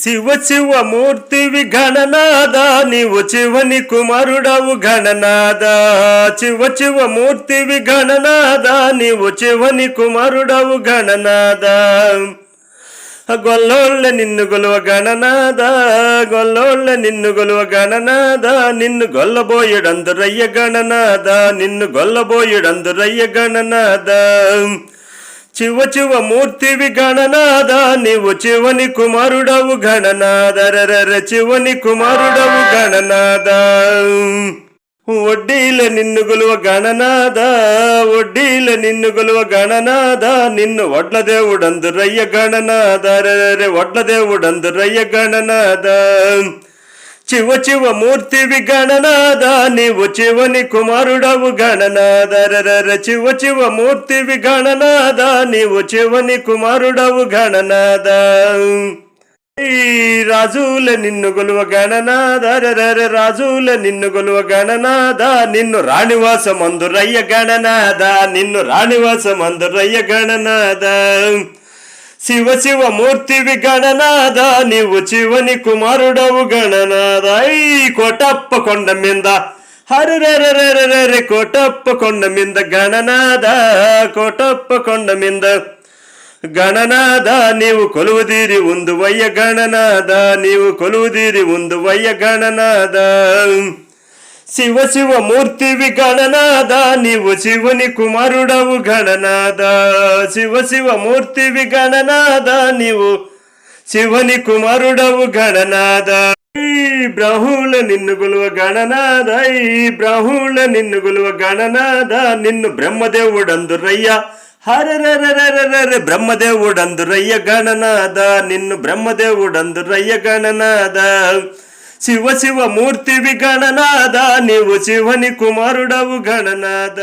శివ శివ మూర్తివి గణనాద నీవు శివని కుమారుడవు గణనాద. శివ శివ మూర్తివి గణనాద నీవు శివని కుమారుడవు గణనాద. గొల్లోళ్ళ నిన్ను గొలువ గణనాద, గొల్లోళ్ళ నిన్ను గొలువ గణనాద. నిన్ను గొల్లబోయుడందురయ్య గణనాద, నిన్ను గొల్లబోయుడందురయ్య గణనాద. శివ శివ మూర్తివి గణనాద నీవు శివని కుమారుడవు గణనాద. రర శివని కుమారుడవు గణనాద. వడ్డీల నిన్ను గొలువ గణనాద, వడ్డీల నిన్ను గొలువ గణనాద. నిన్ను వడ్ల దేవుడందురయ్య గణనాద, రరే వడ్ల దేవుడందురయ్య గణనాద. శివ శివ మూర్తివి గణనాద నీవు శివని కుమారుడవు గణనాద. రర శివ శివ మూర్తివి గణనాద నీవు శివని కుమారుడవు గణనాద. రాజుల నిన్ను గొలువ గణనాద, రర రాజుల నిన్ను గొలువ గణనాద. నిన్ను రాణివాసమందురయ్య గణనాద, నిన్ను రాణివాసమందురయ్య గణనాద. శివ శివ మూర్తివి గణనాద నీవు శివని కుమారుడవు గణనాద. కోటప్ప కొండ మీద హరరే కోటప్ప కొండ మీద గణనాద, కోటప్ప కొండ మీద గణనాద. నీవు కొలువుదీరి ఉందువయ్య గణనాద, నీవు కొలువుదీరి ఉందువయ్య గణనాద. శివ శివ మూర్తివి గణనాద నీవు శివుని కుమారుడవు గణనాద. శివ శివ మూర్తివి గణనాద నీవు శివుని కుమారుడవు గణనాద. బ్రాహ్మణ నిన్ను గొలువ గణనాద, బ్రాహ్మణ నిన్ను గొలువ గణనాద. నిన్ను బ్రహ్మదేవుడందురయ్య హరరరరరర బ్రహ్మదేవుడందురయ్య గణనాద, నిన్ను బ్రహ్మదేవుడందురయ్య గణనాద. శివ శివ మూర్తివి గణనాద నీవు శివని కుమారుడవు గణనాద.